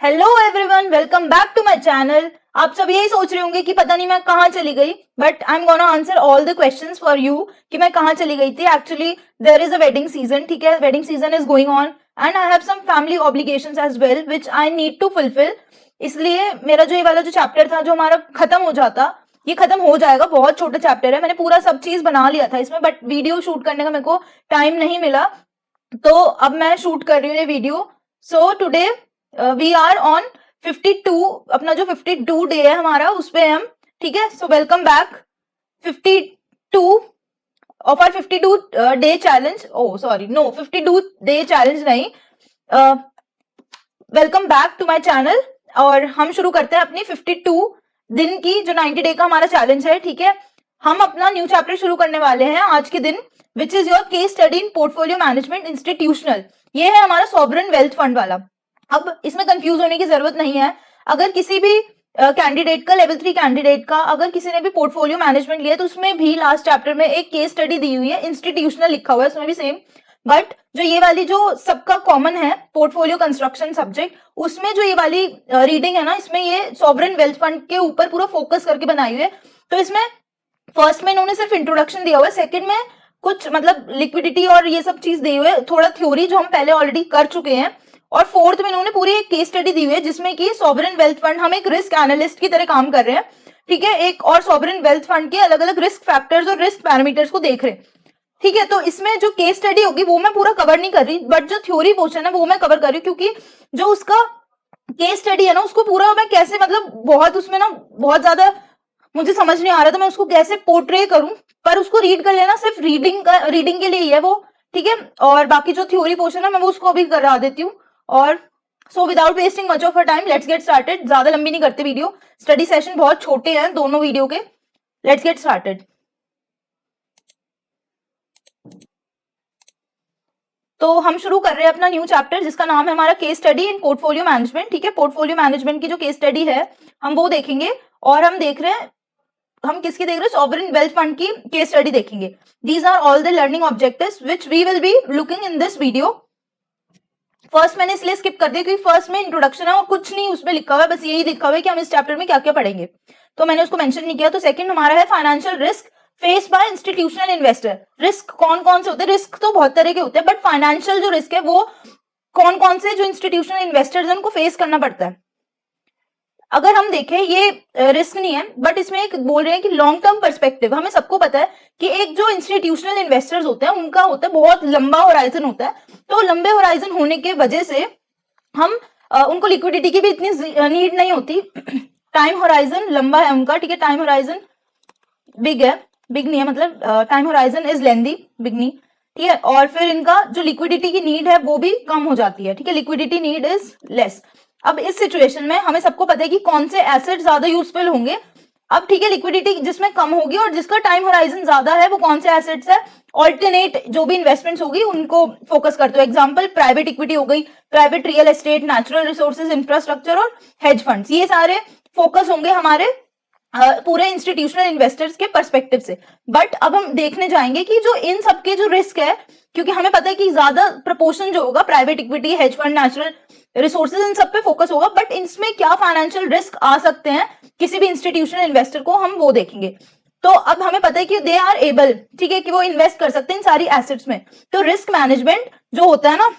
Hello everyone, welcome back to my channel. आप सब यही सोच रहे होंगे कि पता नहीं मैं कहाँ चली गई, but I am gonna answer all the questions for you कि मैं कहाँ चली गई थी। Actually there is a wedding season, ठीक है, wedding season is going on and I have some family obligations as well which I need to fulfil. इसलिए मेरा जो ये वाला जो चैप्टर था जो हमारा खत्म हो जाता, ये खत्म हो जाएगा। बहुत छोटा चैप्टर है, मैंने पूरा सब चीज बना लिया था इसमें, बट वीडियो शूट करने का मेरे को टाइम नहीं मिला, तो अब मैं शूट कर रही हूँ ये video. So today we are on 52, अपना जो 52 डे है हमारा उस पे हम, ठीक है। So welcome back 52 of our 52 day challenge. Oh sorry, no 52 day challenge नहीं, welcome back to my channel. और हम शुरू करते हैं अपनी 52 दिन की जो 90 डे का हमारा चैलेंज है, ठीक है। हम अपना न्यू चैप्टर शुरू करने वाले हैं आज के दिन, which is your case study in portfolio management institutional. ये है हमारा सॉवरेन वेल्थ फंड वाला। अब इसमें कंफ्यूज होने की जरूरत नहीं है। अगर किसी भी कैंडिडेट का, लेवल 3 कैंडिडेट का, अगर किसी ने भी पोर्टफोलियो मैनेजमेंट लिया तो उसमें भी लास्ट चैप्टर में एक केस स्टडी दी हुई है, इंस्टीट्यूशनल लिखा हुआ है उसमें भी सेम। बट जो ये वाली जो सबका कॉमन है पोर्टफोलियो कंस्ट्रक्शन सब्जेक्ट, उसमें जो ये वाली रीडिंग है ना, इसमें ये सॉवरेन वेल्थ फंड के ऊपर पूरा फोकस करके बनाई हुई है। तो इसमें फर्स्ट में इन्होंने सिर्फ इंट्रोडक्शन दिया हुआ है, सेकंड में कुछ मतलब लिक्विडिटी और ये सब चीज दी हुई है, थोड़ा थ्योरी जो हम पहले ऑलरेडी कर चुके हैं, और फोर्थ में इन्होंने पूरी एक केस स्टडी दी हुई है जिसमें कि सॉवरेन वेल्थ फंड, हम एक रिस्क एनालिस्ट की तरह काम कर रहे हैं, ठीक है, एक और सॉवरेन वेल्थ फंड के अलग अलग रिस्क फैक्टर्स और रिस्क पैरामीटर्स को देख रहे हैं, ठीक है। तो इसमें जो केस स्टडी होगी वो मैं पूरा कवर नहीं कर रही, बट जो थ्योरी पोर्शन है वो मैं कवर कर रही हूँ, क्योंकि जो उसका केस स्टडी है ना उसको पूरा मैं कैसे, मतलब बहुत उसमें ना बहुत ज्यादा मुझे समझ नहीं आ रहा था मैं उसको कैसे पोर्ट्रे करूं, पर उसको रीड कर लेना, सिर्फ रीडिंग के लिए ही है वो, ठीक है। और बाकी जो थ्योरी पोर्शन है मैं वो उसको अभी करा देती हूँ। और so without wasting much of a time, let's get started. ज्यादा लंबी नहीं करते वीडियो, स्टडी सेशन बहुत छोटे हैं दोनों वीडियो के। Let's get started. तो हम शुरू कर रहे हैं अपना न्यू चैप्टर जिसका नाम है हमारा case study in portfolio management, ठीक है। पोर्टफोलियो मैनेजमेंट की जो केस स्टडी है हम वो देखेंगे, और हम देख रहे हैं, हम किसकी देख रहे हैं, सॉवरेन वेल्थ फंड की केस स्टडी देखेंगे। These are all the learning objectives which we will be looking in this video. First मैंने इसलिए स्किप कर दिया क्योंकि फर्स्ट में इंट्रोडक्शन है और कुछ नहीं उसमें लिखा हुआ है, बस यही लिखा हुआ है कि हम इस चैप्टर में क्या क्या पढ़ेंगे, तो मैंने उसको मेंशन नहीं किया। तो सेकंड हमारा है financial risk face by institutional investor. Risk कौन कौन से होते हैं, रिस्क तो बहुत तरह के होते हैं, बट फाइनेंशियल जो रिस्क है वो कौन कौन से जो इंस्टीट्यूशनल इन्वेस्टर्स हैं उनको फेस करना पड़ता है। अगर हम देखें ये रिस्क नहीं है, बट इसमें एक बोल रहे हैं कि लॉन्ग टर्म पर्सपेक्टिव। हमें सबको पता है कि एक जो इंस्टीट्यूशनल इन्वेस्टर्स होते हैं उनका होता है बहुत लंबा होराइजन होता है, तो लंबे होराइजन होने के वजह से हम उनको लिक्विडिटी की भी इतनी नीड नहीं होती। टाइम होराइजन लंबा है उनका, ठीक है, टाइम होराइजन बिग है, बिग नहीं है मतलब time horizon is lengthy, big नहीं, ठीक है। और फिर इनका जो लिक्विडिटी की नीड है वो भी कम हो जाती है, ठीक है, लिक्विडिटी नीड इज लेस। अब इस सिचुएशन में हमें सबको पता है कि कौन से एसेट ज्यादा यूजफुल होंगे। अब ठीक है, लिक्विडिटी जिसमें कम होगी और जिसका टाइम होराइजन ज्यादा है वो कौन से एसेट्स है, ऑल्टरनेट जो भी इन्वेस्टमेंट्स होगी उनको फोकस करते हो। एग्जांपल प्राइवेट इक्विटी हो गई, private real estate, natural resources, infrastructure और हेज फंड्स, ये सारे फोकस होंगे हमारे पूरे इंस्टीट्यूशनल इन्वेस्टर्स के पर्सपेक्टिव से। बट अब हम देखने जाएंगे कि जो इन सबके जो रिस्क है, क्योंकि हमें पता है कि ज्यादा प्रोपोर्शन जो होगा private equity, hedge fund, natural resources, इन सब पे फोकस होगा, बट इसमें क्या फाइनेंशियल रिस्क आ सकते हैं किसी भी इंस्टीट्यूशनल इन्वेस्टर को, हम वो देखेंगे। तो अब हमें पता है कि दे आर एबल, ठीक है, कि वो इन्वेस्ट कर सकते हैं इन सारी एसेट्स में। तो रिस्क मैनेजमेंट जो होता है ना,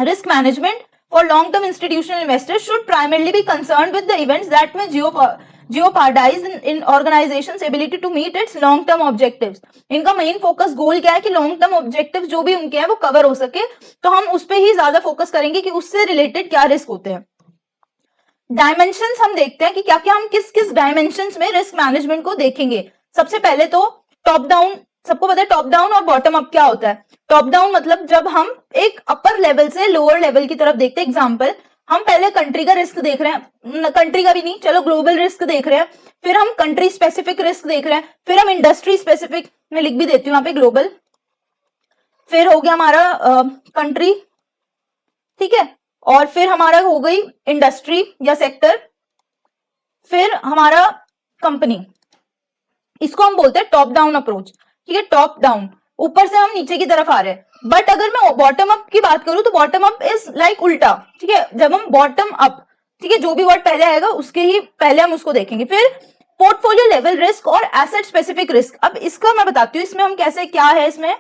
risk management for long term institutional investors should primarily be concern with the events that में jeopardize in organization's ability to meet its long term objectives। इनका मेन फोकस गोल क्या है कि लॉन्ग टर्म ऑब्जेक्टिव जो भी उनके हैं वो कवर हो सके, तो हम उस पर ही ज्यादा फोकस करेंगे कि उससे रिलेटेड क्या रिस्क होते हैं। डायमेंशंस हम देखते हैं कि क्या क्या हम किस किस डायमेंशंस में रिस्क मैनेजमेंट को देखेंगे। सबसे पहले तो टॉप डाउन, सबको पता है टॉप डाउन और बॉटम अप क्या होता है। टॉप डाउन मतलब जब हम एक अपर लेवल से लोअर लेवल की तरफ देखते हैं। एग्जाम्पल, हम पहले कंट्री का रिस्क देख रहे हैं, कंट्री का भी नहीं, चलो ग्लोबल रिस्क देख रहे हैं, फिर हम कंट्री स्पेसिफिक रिस्क देख रहे हैं, फिर हम इंडस्ट्री स्पेसिफिक, मैं लिख भी देती हूँ यहाँ पे ग्लोबल, फिर हो गया हमारा कंट्री, ठीक है, और फिर हमारा हो गई इंडस्ट्री या सेक्टर, फिर हमारा कंपनी। इसको हम बोलते हैं टॉप डाउन अप्रोच, ठीक है, टॉप डाउन, ऊपर से हम नीचे की तरफ आ रहे हैं। बट अगर मैं बॉटम अप की बात करूं तो बॉटम अप इज लाइक उल्टा, ठीक है, जब हम बॉटम अप, ठीक है, जो भी वर्ड पहले आएगा उसके ही पहले हम उसको देखेंगे। फिर पोर्टफोलियो लेवल रिस्क और एसेट स्पेसिफिक रिस्क। अब इसका मैं बताती हूँ इसमें हम कैसे, क्या है इसमें,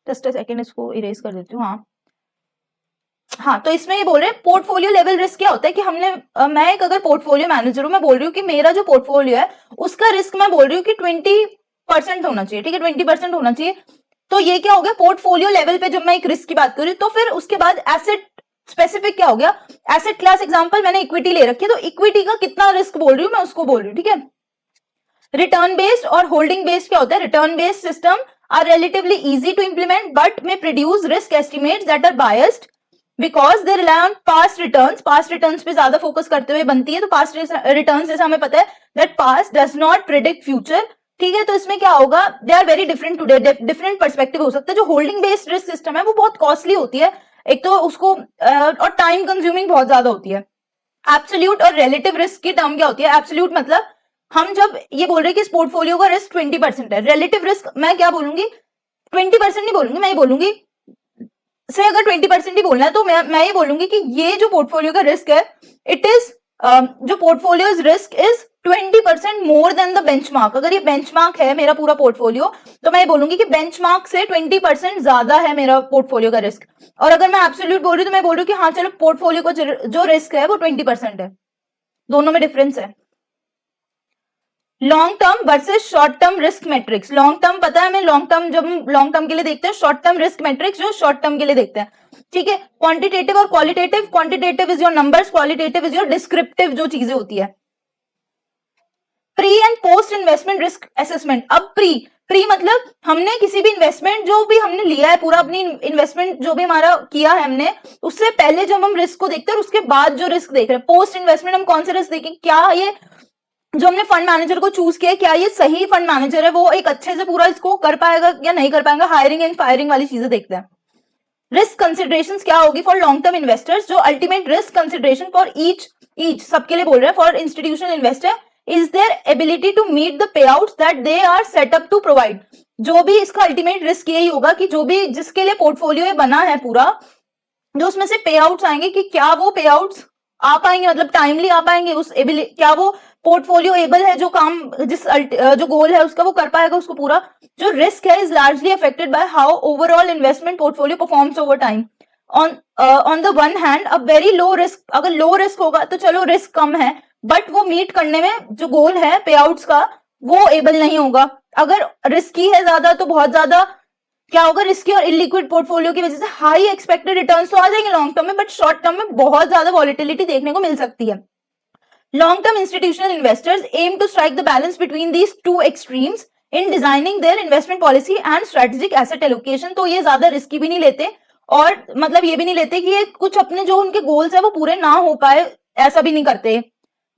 जस्ट अ सेकेंड इसको इरेज कर देती हूँ। हाँ, तो इसमें ये बोल रहे हैं पोर्टफोलियो लेवल रिस्क क्या होता है कि हमने मैं एक अगर पोर्टफोलियो मैनेजर हूं, मैं बोल रही हूँ कि मेरा जो पोर्टफोलियो है उसका रिस्क मैं बोल रही हूँ कि 20% होना चाहिए, ठीक है, 20% होना चाहिए। तो ये क्या हो गया पोर्टफोलियो लेवल पे जब मैं एक रिस्क की बात कर रही हूँ। तो फिर उसके बाद एसेट स्पेसिफिक क्या हो गया, एसेट क्लास एग्जांपल मैंने इक्विटी ले रखी है, तो इक्विटी का कितना रिस्क बोल रही हूँ मैं उसको बोल रही हूँ, ठीक है। रिटर्न बेस्ड और होल्डिंग बेस्ड क्या होता है, return based system are relatively easy to implement but may produce risk estimates that are biased because they rely on past returns. Past returns पे ज्यादा फोकस करते हुए बनती है। तो पास्ट रिटर्न्स जैसे हमें पता है that past does not predict future, ठीक है। तो इसमें क्या होगा, they are very different today, different perspective हो सकता है। जो होल्डिंग बेस्ड रिस्क सिस्टम है वो बहुत कॉस्टली होती है एक तो उसको और टाइम कंज्यूमिंग बहुत ज्यादा होती है। एब्सोल्यूट और रिलेटिव रिस्क की टर्म क्या होती है, एब्सोल्यूट मतलब हम जब ये बोल रहे हैं कि इस पोर्टफोलियो का रिस्क 20% है, रिलेटिव रिस्क मैं क्या बोलूंगी 20% नहीं बोलूंगी, मैं ये बोलूंगी से अगर 20% ही बोलना है तो मैं ये बोलूंगी कि ये जो पोर्टफोलियो का रिस्क है इट इज जो portfolio risk is 20% more than the benchmark. अगर ये बेंचमार्क है मेरा पूरा पोर्टफोलियो तो मैं ये बोलूंगी कि बेंचमार्क से 20% ज्यादा है मेरा पोर्टफोलियो का रिस्क। और अगर मैं एब्सोल्यूट बोल रही हूँ तो मैं बोल रही हूँ कि हाँ चलो पोर्टफोलियो का जो रिस्क है वो 20% है, दोनों में डिफरेंस है। Long term versus short term risk matrix. Long term पता है हमें, लॉन्ग टर्म जब हम लॉन्ग टर्म के लिए देखते हैं, शॉर्ट टर्म रिस्क मैट्रिक्स जो शॉर्ट टर्म के लिए देखते हैं, ठीक है। क्वांटिटेटिव और qualitative, quantitative is your numbers, qualitative is your descriptive जो चीजें होती है। Pre and post investment risk assessment. अब प्री मतलब हमने किसी भी इन्वेस्टमेंट जो भी हमने लिया है, पूरा अपनी इन्वेस्टमेंट जो भी हमारा किया है हमने, उससे पहले जब हम रिस्क को देखते हैं और उसके बाद जो रिस्क देख रहे हैं। पोस्ट इन्वेस्टमेंट हम कौन से रिस्क देखें, क्या ये जो हमने फंड मैनेजर को चूज किया क्या ये सही फंड मैनेजर है, वो एक अच्छे से पूरा इसको कर पाएगा या नहीं कर पाएगा, हायरिंग एंड फायरिंग वाली चीजें देखते हैं। रिस्क कंसिडरेशंस क्या होगी फॉर लॉन्ग टर्म इन्वेस्टर्स, जो ultimate risk consideration for each सबके लिए बोल रहे हैं, for institutional investor is their ability to meet the payout that they are set up to provide. जो भी इसका अल्टीमेट रिस्क यही होगा कि जो भी जिसके लिए पोर्टफोलियो बना है पूरा, जो उसमें से पे आउट्स आएंगे कि क्या वो पे आउट्स आ पाएंगे, मतलब टाइमली आ पाएंगे, उस क्या वो पोर्टफोलियो एबल है जो काम जो गोल है उसका वो कर पाएगा उसको पूरा। जो रिस्क है is largely affected by how overall investment portfolio performs over time. On the one hand a very low risk, अगर लो रिस्क होगा तो चलो रिस्क कम है बट वो मीट करने में जो गोल है पे आउट्स का वो एबल नहीं होगा। अगर रिस्की है ज्यादा तो बहुत ज्यादा क्या होगा, रिस्की और इलिक्विड पोर्टफोलियो की वजह से हाई एक्सपेक्टेड रिटर्न्स तो आ जाएंगे लॉन्ग टर्म में, बट शॉर्ट टर्म में बहुत ज्यादा वॉलिटिलिटी देखने को मिल सकती है। Long term institutional investors aim to strike the balance between these two extremes in designing their investment policy and strategic asset allocation. तो ये ज्यादा रिस्की भी नहीं लेते और मतलब ये भी नहीं लेते कि ये कुछ अपने जो उनके गोल्स है वो पूरे ना हो पाए, ऐसा भी नहीं करते।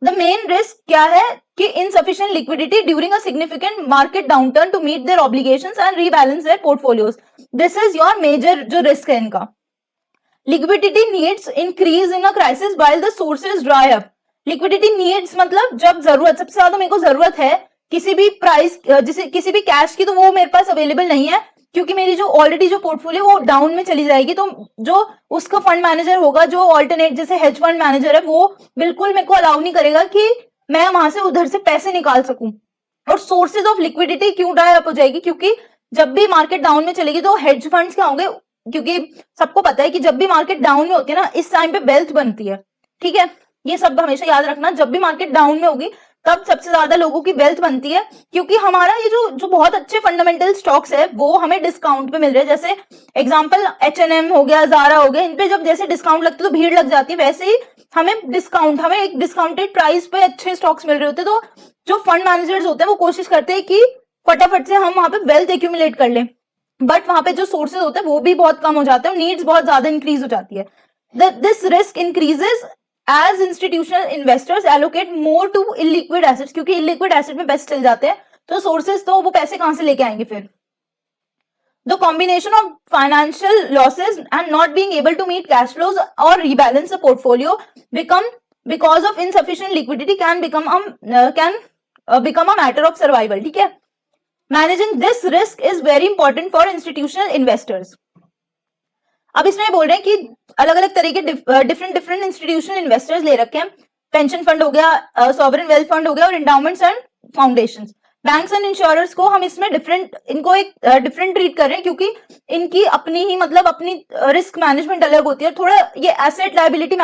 द मेन रिस्क क्या है कि insufficient liquidity during a significant market downturn to meet their obligations and rebalance their portfolios. This is your major जो रिस्क है इनका। Liquidity needs increase in a crisis while the sources dry up. Liquidity needs मतलब जब जरूरत, सबसे ज्यादा मेरे को जरूरत है किसी भी प्राइस जिसे किसी भी कैश की, तो वो मेरे पास अवेलेबल नहीं है क्योंकि मेरी जो ऑलरेडी जो पोर्टफोलियो वो डाउन में चली जाएगी। तो जो उसका फंड मैनेजर होगा जो ऑल्टरनेट जैसे हेज फंड मैनेजर है वो बिल्कुल मेरे को अलाउ नहीं करेगा कि मैं वहां से उधर से पैसे निकाल सकूं। और सोर्सेज ऑफ लिक्विडिटी क्यों ड्राई अप हो जाएगी, क्योंकि जब भी मार्केट डाउन में चलेगी तो हेज फंड्स क्या होंगे, क्योंकि सबको पता है कि जब भी मार्केट डाउन में होती है ना इस टाइम पे वेल्थ बनती है, ठीक है। ये सब हमेशा याद रखना, जब भी मार्केट डाउन में होगी तब सबसे ज्यादा लोगों की वेल्थ बनती है, क्योंकि हमारा ये जो बहुत अच्छे फंडामेंटल स्टॉक्स है वो हमें डिस्काउंट पे मिल रहे हैं। जैसे एग्जांपल H&M हो गया, ज़ारा हो गया, इन पे जब जैसे डिस्काउंट लगती है तो भीड़ लग जाती है, वैसे ही हमें एक डिस्काउंटेड प्राइस पे अच्छे स्टॉक्स मिल रहे होते हैं। तो जो फंड मैनेजर्स होते हैं वो कोशिश करते हैं कि फटाफट से हम वहां पे वेल्थ एक्यूमुलेट कर लें, बट वहां पे जो सोर्सेज होते हैं वो भी बहुत कम हो जाते हैं और नीड्स बहुत ज्यादा इंक्रीज हो जाती है। This risk increases as institutional investors allocate more to illiquid assets, क्योंकि इलिक्विड एसेट में बेस्ट चल जाते हैं तो सोर्सेज तो वो पैसे कहां से लेके आएंगे फिर। The combination of financial losses and not being able to meet cash flows और rebalance the portfolio because of insufficient liquidity can become a matter of survival, ठीक है। Managing this risk is very important for institutional investors. अब इसमें बोल रहे हैं कि अलग अलग तरह के डिफरेंट इंस्टीट्यूशनल इन्वेस्टर्स ले रखे हैं। पेंशन फंड हो गया, सॉवरेन वेल्थ फंड हो गया और endowments and foundations. Banks and insurers को हम इसमें इनको एक डिफरेंट ट्रीट कर रहे हैं, क्योंकि इनकी अपनी ही मतलब अपनी रिस्क मैनेजमेंट अलग होती है। थोड़ा ये एसेट लायबिलिटी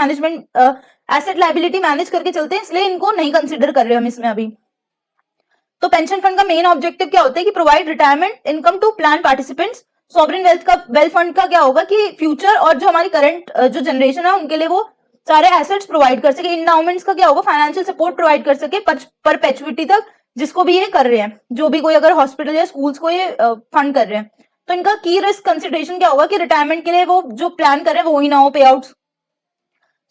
मैनेज करके चलते हैं, इसलिए इनको नहीं कंसिडर कर रहे हम इसमें अभी। तो पेंशन फंड का मेन ऑब्जेक्टिव क्या होता है कि provide retirement income to plan participants. Sovereign wealth fund का क्या होगा कि फ्यूचर और जो हमारी करंट जो जनरेशन है उनके लिए वो सारे एसेट्स प्रोवाइड कर सके। इंडाउमेंट्स का क्या होगा, फाइनेंशियल सपोर्ट प्रोवाइड कर सके परपेचुइटी तक, जिसको भी ये कर रहे हैं, जो भी कोई अगर हॉस्पिटल या स्कूल्स को ये फंड कर रहे हैं। तो इनका की रिस्क कंसिडरेशन क्या होगा कि रिटायरमेंट के लिए वो जो प्लान कर रहे हैं वो ही ना हो पे आउट।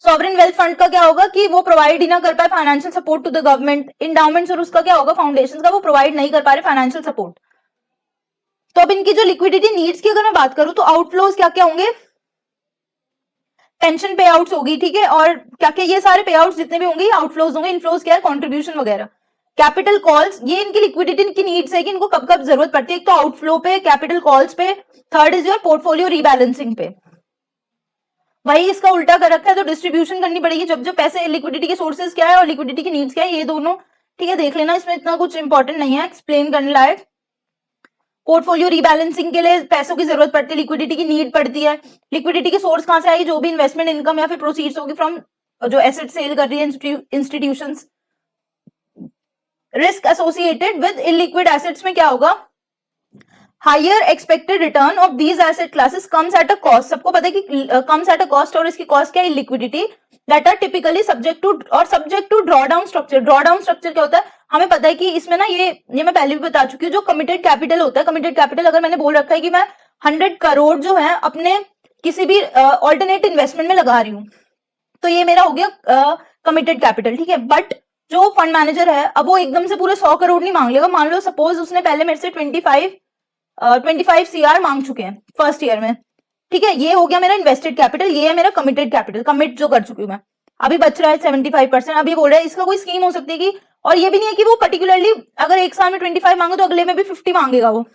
सॉवरेन वेल्थ फंड का क्या होगा कि वो प्रोवाइड ही ना कर पाए financial support to the government. Endowments और उसका क्या होगा, फाउंडेशन का, वो प्रोवाइड नहीं कर पा रहे फाइनेंशियल सपोर्ट। तो अब इनकी जो लिक्विडिटी नीड्स की अगर मैं बात करूं तो आउटफ्लोज क्या क्या होंगे, पेंशन पे आउट्स होगी, ठीक है, और क्या क्या ये सारे पे आउट्स जितने भी होंगे आउटफ्लोज होंगे। इनफ्लोज क्या है, कॉन्ट्रीब्यूशन वगैरह। कैपिटल कॉल्स, ये इनकी लिक्विडिटी की नीड्स है कि इनको कब कब जरूरत पड़ती है। एक तो आउटफ्लो पे, कैपिटल कॉल्स पे, third is your portfolio rebalancing पे। वही इसका उल्टा कर रखा है, तो डिस्ट्रीब्यूशन करनी पड़ेगी जब जो पैसे, लिक्विडिटी के सोर्सेज क्या है और लिक्विडिटी की नीड्स क्या है, ये दोनों, ठीक है, देख लेना। इसमें इतना कुछ इंपॉर्टेंट नहीं है एक्सप्लेन करने लायक। पोर्टफोलियो रीबैलेंसिंग के लिए पैसों की जरूरत पड़ती है, लिक्विडिटी की नीड पड़ती है। लिक्विडिटी के सोर्स कहां से आएगी, जो भी इन्वेस्टमेंट इनकम या फिर प्रोसीड्स होगी फ्रॉम जो एसेट सेल कर रही है institutions. Risk associated with illiquid assets में क्या होगा, higher expected return of these asset classes comes at a cost. सबको पता है कि कम्स एट अ कॉस्ट, और इसकी कॉस्ट क्या है, liquidity that are typically subject to drawdown structure. Drawdown structure क्या होता है, हमें पता है कि इसमें ना ये मैं पहले भी बता चुकी हूँ, जो कमिटेड कैपिटल होता है, कमिटेड कैपिटल अगर मैंने बोल रखा है कि मैं 100 करोड़ जो है अपने किसी भी ऑल्टरनेट इन्वेस्टमेंट में लगा रही हूँ, तो ये मेरा हो गया कमिटेड कैपिटल, ठीक है। बट जो फंड मैनेजर है, अब वो एकदम से पूरे 100 करोड़ नहीं मांग लेगा। मान लो सपोज उसने पहले मेरे से 25 CR मांग चुके हैं फर्स्ट ईयर में, ठीक है, ये हो गया मेरा इन्वेस्टेड कैपिटल, ये है मेरा कमिटेड कैपिटल, कमिट जो कर चुकी हूँ मैं। अभी बच रहा है 75%। अब ये बोल रहा है इसका कोई स्कीम हो सकती है कि, और ये भी नहीं है कि वो पर्टिकुलरली अगर एक साल में 25 मांगे तो अगले में भी 50 मांगेगा वो,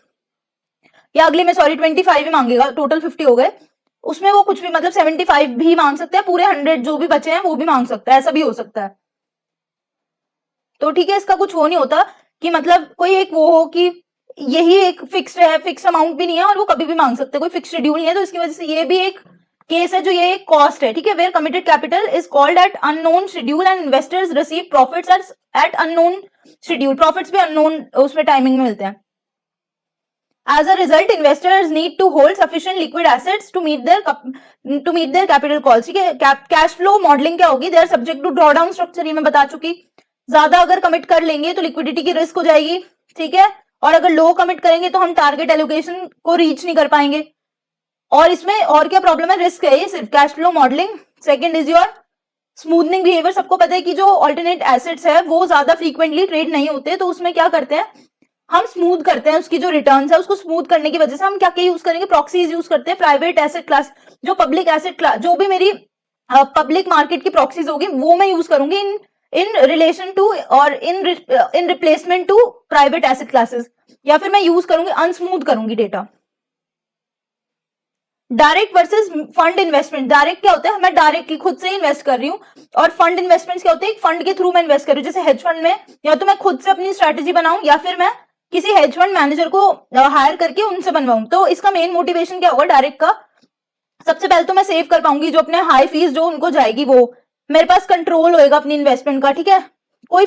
या अगले में 25 ही मांगेगा, टोटल 50 हो गए, उसमें वो कुछ भी मतलब 75 भी मांग सकता है, पूरे 100 जो भी बचे हैं वो भी मांग सकता है, ऐसा भी हो सकता है। तो ठीक है, इसका कुछ वो नहीं होता कि मतलब कोई एक वो हो कि यही एक फिक्स्ड है, फिक्स अमाउंट भी नहीं है और वो कभी भी मांग सकते हैं, कोई फिक्स शेड्यूल नहीं है। तो इसकी वजह से ये भी एक केस है, जो ये एक कॉस्ट है, ठीक है। Where committed capital is called at unknown schedule and investors receive profits at unknown schedule. Profits भी अननोन उसमें टाइमिंग में मिलते हैं। As a result, investors need to hold sufficient liquid assets to meet their capital calls, ठीक है। Cash flow modelling क्या होगी, they are subject to drawdown structure, ये मैं बता चुकी। ज्यादा अगर कमिट कर लेंगे तो लिक्विडिटी की रिस्क हो जाएगी, ठीक है, और अगर लो कमिट करेंगे तो हम टारगेट एलोकेशन को रीच नहीं कर पाएंगे। और इसमें और क्या प्रॉब्लम है, रिस्क है ये सिर्फ, cash flow modelling. Second is your smoothening behaviour. सबको पता है कि जो ऑल्टरनेट एसेट्स है वो ज्यादा फ्रीक्वेंटली ट्रेड नहीं होते, तो उसमें क्या करते हैं हम, स्मूथ करते हैं उसकी जो रिटर्न्स है, उसको स्मूथ करने की वजह से हम क्या क्या यूज करेंगे, प्रॉक्सीज यूज करते हैं। प्राइवेट एसेट क्लास, जो पब्लिक एसेट क्लास, जो भी मेरी पब्लिक मार्केट की प्रॉक्सीज होगी वो मैं यूज करूंगी इन रिलेशन टू और in replacement to private asset classes, या फिर मैं यूज करूंगी अनस्मूथ करूंगी data. Direct versus fund investment. Direct क्या होता है, मैं डायरेक्टली खुद से इन्वेस्ट कर रही हूँ, और फंड इन्वेस्टमेंट्स क्या होते हैं, फंड के थ्रू मैं इन्वेस्ट कर रही हूँ। जैसे हेज फंड में या तो मैं खुद से अपनी स्ट्रेटेजी बनाऊं या फिर मैं किसी हेज फंड मैनेजर को हायर करके उनसे बनवाऊं। तो इसका मेन मोटिवेशन क्या होगा डायरेक्ट का, सबसे पहले तो मैं सेव कर पाऊंगी जो अपने हाई फीस जो उनको जाएगी, वो मेरे पास कंट्रोल होएगा अपनी इन्वेस्टमेंट का, ठीक है। कोई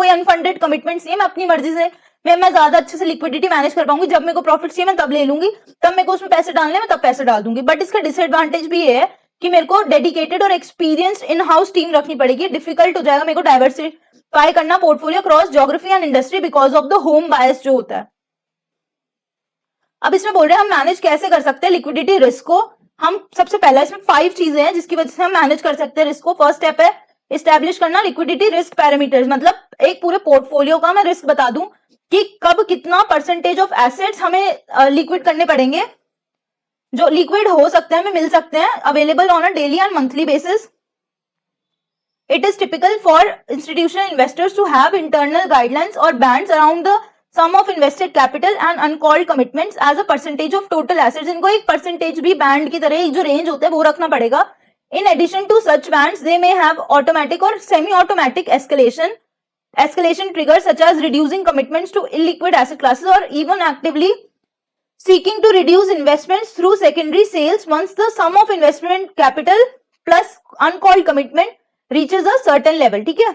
अनफंडेड कमिटमेंट्स नहीं है, मैं अपनी मर्जी से मैं ज्यादा अच्छे से लिक्विडिटी मैनेज कर पाऊंगी। जब मेरे को प्रॉफिट चाहिए मैं तब ले लूंगी, तब मेरे को उसमें पैसे डालने में तब पैसे डाल दूंगी। बट इसका डिसएडवांटेज भी ये है कि मेरे को डेडिकेटेड और एक्सपीरियंस्ड इन हाउस टीम रखनी पड़ेगी। डिफिकल्ट हो जाएगा मेरे को डाइवर्सिफाई करना portfolio cross geography and industry because of the home bias जो होता है। अब इसमें बोल रहे हैं हम मैनेज कैसे कर सकते हैं लिक्विडिटी रिस्क को। हम सबसे पहला इसमें 5 चीजें हैं जिसकी वजह से हम मैनेज कर सकते हैं रिस्क को। फर्स्ट स्टेप है इस्टेब्लिश करना लिक्विडिटी रिस्क पैरामीटर्स, मतलब एक पूरे पोर्टफोलियो का मैं रिस्क बता दूं कि कब कितना परसेंटेज ऑफ एसेट्स हमें लिक्विड करने पड़ेंगे, जो लिक्विड हो सकते हैं, हमें मिल सकते हैं, available on a daily and monthly basis. It is typical for institutional investors to have internal guidelines or bands around the sum of invested capital and uncalled commitments as a percentage of total assets. इनको एक percentage भी band की तरह एक जो range होता है वो रखना पड़ेगा। In addition to such bands they may have automatic or semi automatic escalation triggers such as reducing commitments to illiquid asset classes or even actively seeking to reduce investments through secondary sales once the sum of investment capital plus uncalled commitment reaches a certain level। ठीक है,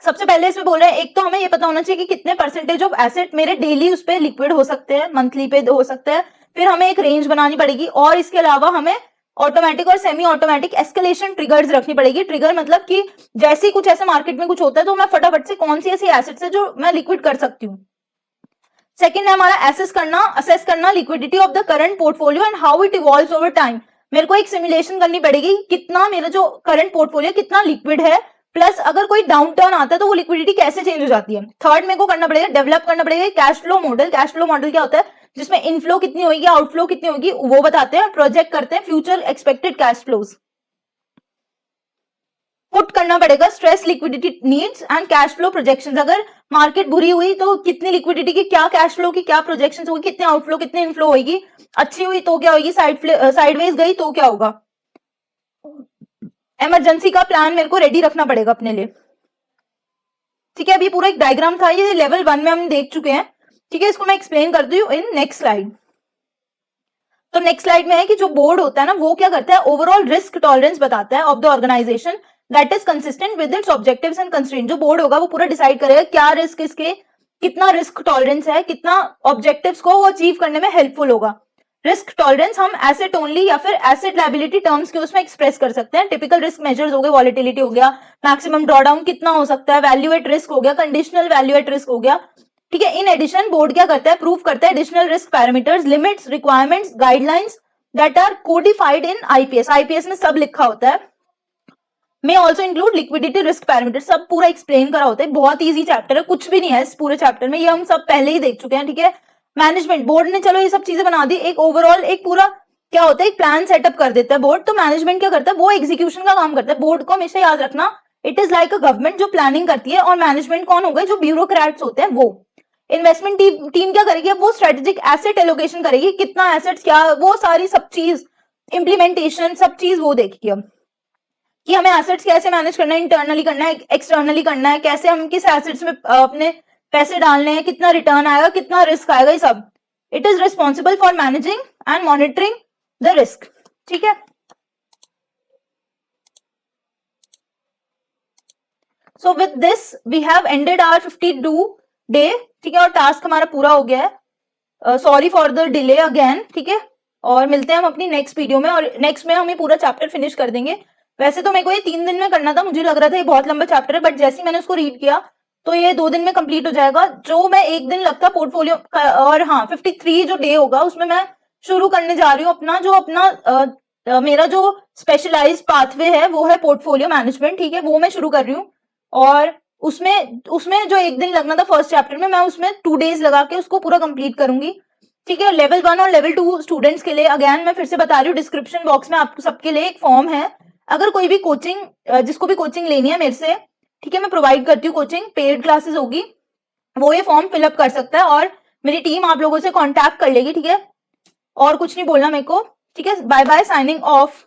सबसे पहले इसमें बोल रहे हैं एक तो हमें ये पता होना चाहिए कि कितने परसेंटेज ऑफ एसेट मेरे डेली उस पे लिक्विड हो सकते हैं, मंथली पे हो सकते हैं। फिर हमें एक रेंज बनानी पड़ेगी और इसके अलावा हमें automatic or semi automatic escalation triggers रखनी पड़ेगी। ट्रिगर मतलब कि जैसे ही कुछ ऐसे मार्केट में कुछ होता है तो मैं फटाफट से कौन सी ऐसी एसेट्स है जो मैं लिक्विड कर सकती हूँ। सेकंड है हमारा असेस करना liquidity of the current portfolio and how it evolves over time. मेरे को एक सिमुलेशन करनी पड़ेगी कितना मेरा जो करंट पोर्टफोलियो कितना लिक्विड है, प्लस अगर कोई डाउन टर्न आता है तो वो लिक्विडिटी कैसे चेंज हो जाती है। थर्ड मेरे को करना पड़ेगा, डेवलप करना पड़ेगा cash flow model. Cash flow model क्या होता है, जिसमें इनफ्लो कितनी होगी, आउटफ्लो कितनी होगी वो बताते हैं, प्रोजेक्ट करते हैं future expected cash flows. Put करना पड़ेगा stress liquidity needs and cash flow projections. अगर मार्केट बुरी हुई तो कितनी लिक्विडिटी की क्या कैश फ्लो की क्या प्रोजेक्शंस होगी, कितने आउटफ्लो कितने इनफ्लो होगी, अच्छी हुई तो क्या होगी, साइडवेज गई तो क्या होगा। इमरजेंसी का प्लान मेरे को रेडी रखना पड़ेगा अपने लिए। ठीक है, अभी पूरा एक डायग्राम था, ये लेवल 1 में हम देख चुके हैं। ठीक है, इसको मैं एक्सप्लेन करती हूँ इन नेक्स्ट स्लाइड। तो नेक्स्ट स्लाइड में है कि जो बोर्ड होता है ना वो क्या करता है, ओवरऑल रिस्क टॉलरेंस बताता है of the organisation that is consistent with its objectives and constraint. जो बोर्ड होगा वो पूरा डिसाइड करेगा क्या रिस्क इसके, कितना रिस्क टॉलरेंस है, कितना ऑब्जेक्टिव्स को वो अचीव करने में हेल्पफुल होगा। रिस्क टॉलरेंस हम एसेट ओनली या फिर एसेट लायबिलिटी टर्म्स के उसमें एक्सप्रेस कर सकते हैं। टिपिकल रिस्क मेजर्स हो गए, वॉलेटिलिटी हो गया, मैक्सिमम ड्रॉडाउन कितना हो सकता है, वैल्यू एट रिस्क हो गया, कंडीशनल वैल्यू एट रिस्क हो गया। ठीक है, इन एडिशन बोर्ड क्या करता है, प्रूव करता है additional risk parameters, limits, requirements, guidelines that are codified in IPS. IPS में सब लिखा होता है। May also include liquidity risk parameter, सब पूरा एक्सप्लेन करा होता है। बहुत ईजी चैप्टर है, कुछ भी नहीं है इस पूरे चैप्टर में, ये हम सब पहले ही देख चुके हैं। ठीक है, मैनेजमेंट बोर्ड ने चलो ये सब चीजें बना दी, एक ओवरऑल एक पूरा क्या होता है एक प्लान सेटअप कर देता है बोर्ड। तो मैनेजमेंट क्या करता है, वो एग्जीक्यूशन का काम करता है। बोर्ड को हमेशा याद रखना, it is like a government जो प्लानिंग करती है, और मैनेजमेंट कौन हो गए, जो ब्यूरोक्रेट्स होते हैं वो। इन्वेस्टमेंट टीम क्या करेगी, अब वो स्ट्रेटेजिक एसेट एलोकेशन करेगी, कितना एसेट्स क्या, वो सारी सब चीज इंप्लीमेंटेशन सब चीज वो देखेगी अब कि हमें एसेट्स कैसे मैनेज करना है, इंटरनली करना है, एक्सटर्नली करना है, कैसे हम किस एसेट्स में अपने पैसे डालने हैं, कितना रिटर्न आएगा, कितना रिस्क आएगा, ये सब। It is responsible for managing and monitoring the risk. ठीक है, so with this we have ended our 52 day. ठीक है, और टास्क हमारा पूरा हो गया है। Sorry for the delay again. ठीक है, और मिलते हैं हम अपनी नेक्स्ट वीडियो में, और नेक्स्ट में हम ये पूरा चैप्टर फिनिश कर देंगे। वैसे तो मेरे को ये 3 दिन में करना था, मुझे लग रहा था ये बहुत लंबा चैप्टर है, बट जैसे ही मैंने उसको रीड किया तो ये 2 दिन में कंप्लीट हो जाएगा। जो मैं 1 दिन लगता पोर्टफोलियो और हाँ 53 जो डे होगा उसमें मैं शुरू करने जा रही हूँ अपना जो मेरा जो स्पेशलाइज्ड पाथवे है वो है पोर्टफोलियो मैनेजमेंट। ठीक है, वो मैं शुरू कर रही हूँ, और उसमें जो 1 दिन लगना था फर्स्ट चैप्टर में, मैं उसमें 2 डेज लगा के उसको पूरा कंप्लीट करूंगी। ठीक है, लेवल 1 और लेवल 2 स्टूडेंट्स के लिए अगेन मैं फिर से बता रही हूँ, डिस्क्रिप्शन बॉक्स में आपको सबके लिए एक फॉर्म है। अगर कोई भी जिसको भी कोचिंग लेनी है मेरे से, ठीक है, मैं प्रोवाइड करती हूँ कोचिंग, पेड क्लासेस होगी, वो ये फॉर्म फिलअप कर सकता है और मेरी टीम आप लोगों से कांटेक्ट कर लेगी। ठीक है, और कुछ नहीं बोलना मेरे को। ठीक है, बाय बाय, साइनिंग ऑफ।